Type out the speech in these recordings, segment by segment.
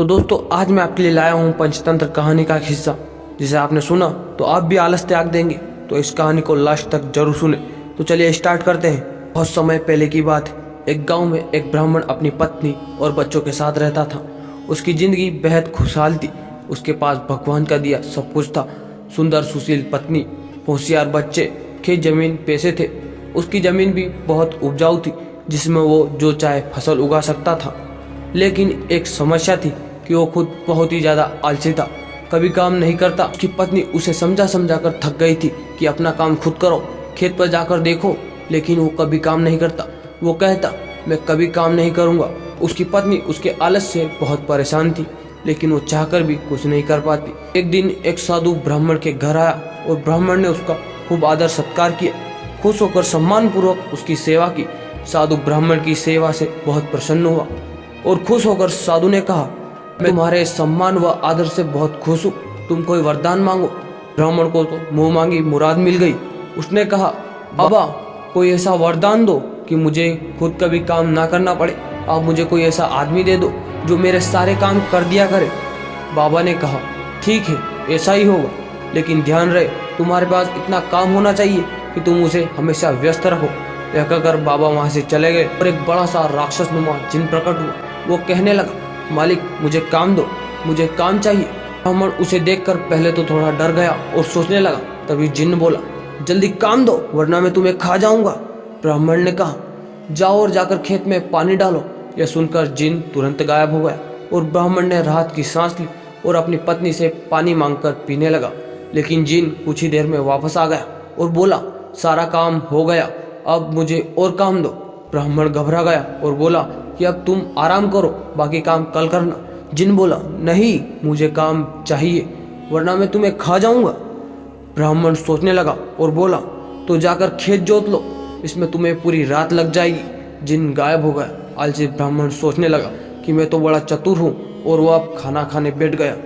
दोस्तों आज मैं आपके लिए लाया हूँ पंचतंत्र कहानी का एक हिस्सा, जिसे आपने सुना तो आप भी आलस त्याग देंगे। तो इस कहानी को लास्ट तक जरूर सुने। तो चलिए स्टार्ट करते हैं। बहुत समय पहले की बात है। एक गांव में एक ब्राह्मण अपनी पत्नी और बच्चों के साथ रहता था। उसकी जिंदगी बेहद खुशहाल थी। उसके पास भगवान का दिया सब कुछ था। सुंदर सुशील पत्नी, होशियार बच्चे, खेत जमीन, पैसे थे। उसकी जमीन भी बहुत उपजाऊ थी, जिसमें वो जो चाहे फसल उगा सकता था। लेकिन एक समस्या थी कि वो खुद बहुत ही ज्यादा आलसी था, कभी काम नहीं करता। उसकी पत्नी उसे समझा समझा कर थक गई थी कि अपना काम खुद करो, खेत पर जाकर देखो, लेकिन वो कभी काम नहीं करता। वो कहता मैं कभी काम नहीं करूंगा। उसकी पत्नी उसके आलस से बहुत परेशान थी, लेकिन वो चाहकर भी कुछ नहीं कर पाती। एक दिन एक साधु ब्राह्मण के घर आया और ब्राह्मण ने उसका खूब आदर सत्कार किया। खुश होकर सम्मान पूर्वक उसकी सेवा की। साधु ब्राह्मण की सेवा से बहुत प्रसन्न हुआ और खुश होकर साधु ने कहा, मैं तुम्हारे सम्मान व आदर से बहुत खुश हूँ, तुम कोई वरदान मांगो। ब्राह्मण को तो मुंह मांगी मुराद मिल गई। उसने कहा, बाबा कोई ऐसा वरदान दो कि मुझे खुद कभी काम ना करना पड़े। आप मुझे कोई ऐसा आदमी दे दो जो मेरे सारे काम कर दिया करे। बाबा ने कहा, ठीक है ऐसा ही होगा, लेकिन ध्यान रहे तुम्हारे पास इतना काम होना चाहिए कि तुम उसे हमेशा व्यस्त रखो। यह कहकर बाबा वहाँ से चले गए और एक बड़ा सा राक्षस नुमा जिन प्रकट हुआ। वो कहने लगा, मालिक मुझे काम दो, मुझे काम चाहिए। ब्राह्मण उसे देखकर पहले तो थोड़ा डर गया और सोचने लगा। तभी जिन्न बोला, जल्दी काम दो वरना मैं तुम्हें खा जाऊंगा। ब्राह्मण ने कहा, जाओ और जाकर खेत में पानी डालो। यह सुनकर जिन्न तुरंत गायब हो गया और ब्राह्मण ने राहत की सांस ली और अपनी पत्नी से पानी मांगकर पीने लगा। लेकिन जिन्न कुछ ही देर में वापस आ गया और बोला, सारा काम हो गया, अब मुझे और काम दो। ब्राह्मण घबरा गया और बोला कि अब तुम आराम करो, बाकी काम कल करना। जिन्न बोला, नहीं मुझे काम चाहिए वरना मैं तुम्हें खा जाऊंगा। ब्राह्मण सोचने लगा और बोला, तो जाकर खेत जोत लो, इसमें तुम्हें पूरी रात लग जाएगी। जिन्न गायब हो गया। आलसी ब्राह्मण सोचने लगा कि मैं तो बड़ा चतुर हूँ, और वो अब खाना खाने बैठ गया।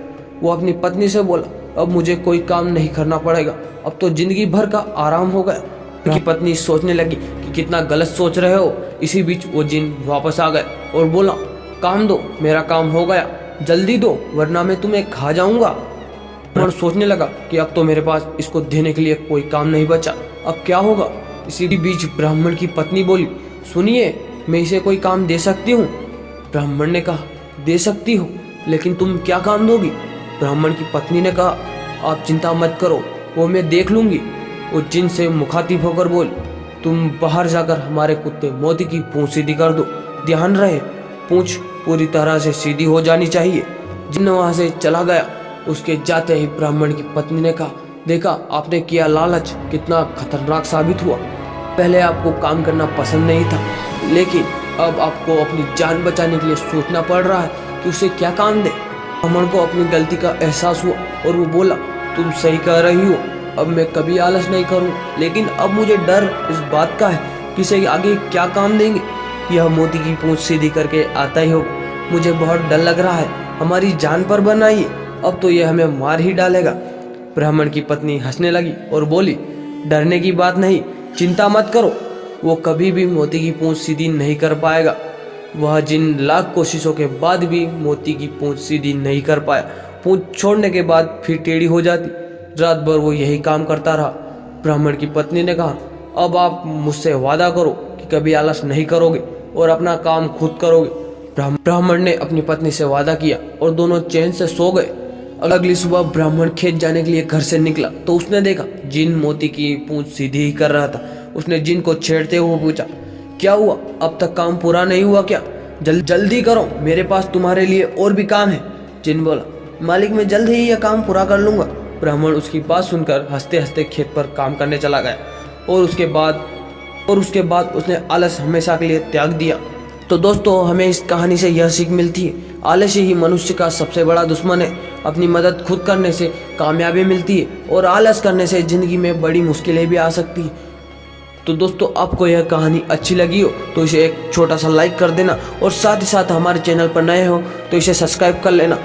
वो अपनी पत्नी से बोला, अब मुझे कोई काम नहीं करना पड़ेगा, अब तो जिंदगी भर का आराम हो गया। उनकी पत्नी सोचने लगी कि कितना गलत सोच रहे हो। इसी बीच वो जिन्न वापस आ गए और बोला, काम दो, मेरा काम हो गया, जल्दी दो वरना मैं तुम्हें खा जाऊंगा। ब्राह्मण सोचने लगा कि अब तो मेरे पास इसको देने के लिए कोई काम नहीं बचा, अब क्या होगा। इसी बीच ब्राह्मण की पत्नी बोली, सुनिए मैं इसे कोई काम दे सकती हूँ। ब्राह्मण ने कहा, दे सकती हो, लेकिन तुम क्या काम दोगी। ब्राह्मण की पत्नी ने कहा, आप चिंता मत करो, वो मैं देख लूंगी। वो जिन्न से मुखातिब होकर बोली, तुम बाहर जाकर हमारे कुत्ते मोती की पूंछ सीधी कर दो। ध्यान रहे पूंछ पूरी तरह से सीधी हो जानी चाहिए। जिन्न वहां से चला गया। उसके जाते ही ब्राह्मण की पत्नी ने कहा, देखा आपने किया लालच कितना खतरनाक साबित हुआ। पहले आपको काम करना पसंद नहीं था, लेकिन अब आपको अपनी जान बचाने के लिए सोचना पड़ रहा है कि उसे क्या काम दे। ब्राह्मण को अपनी गलती का एहसास हुआ और वो बोला, तुम सही कह रही हो, अब मैं कभी आलस नहीं करूं, लेकिन अब मुझे डर इस बात का है कि इसे आगे क्या काम देंगे। यह मोती की पूंछ सीधी करके आता ही होगा, मुझे बहुत डर लग रहा है, हमारी जान पर बनाइए, अब तो यह हमें मार ही डालेगा। ब्राह्मण की पत्नी हंसने लगी और बोली, डरने की बात नहीं, चिंता मत करो, वो कभी भी मोती की पूंछ सीधी नहीं कर पाएगा। वह जिन्न लाख कोशिशों के बाद भी मोती की पूंछ सीधी नहीं कर पाया। पूंछ छोड़ने के बाद फिर टेढ़ी हो जाती। रात भर वो यही काम करता रहा। ब्राह्मण की पत्नी ने कहा, अब आप मुझसे वादा करो कि कभी आलस नहीं करोगे और अपना काम खुद करोगे। ब्राह्मण ने अपनी पत्नी से वादा किया और दोनों चैन से सो गए। अगली सुबह ब्राह्मण खेत जाने के लिए घर से निकला तो उसने देखा जिन्न मोती की पूंछ सीधी ही कर रहा था। उसने जिन्न को छेड़ते हुए पूछा, क्या हुआ, अब तक काम पूरा नहीं हुआ क्या। जल्दी करो, मेरे पास तुम्हारे लिए और भी काम है। जिन्न बोला, मालिक मैं जल्द ही यह काम पूरा कर लूंगा। ब्राह्मण उसकी बात सुनकर हंसते हंसते खेत पर काम करने चला गया और उसके बाद उसने आलस हमेशा के लिए त्याग दिया। तो दोस्तों हमें इस कहानी से यह सीख मिलती है, आलस्य ही मनुष्य का सबसे बड़ा दुश्मन है। अपनी मदद खुद करने से कामयाबी मिलती है और आलस करने से जिंदगी में बड़ी मुश्किलें भी आ सकती है। तो दोस्तों आपको यह कहानी अच्छी लगी हो तो इसे एक छोटा सा लाइक कर देना और साथ ही साथ हमारे चैनल पर नए हो तो इसे सब्सक्राइब कर लेना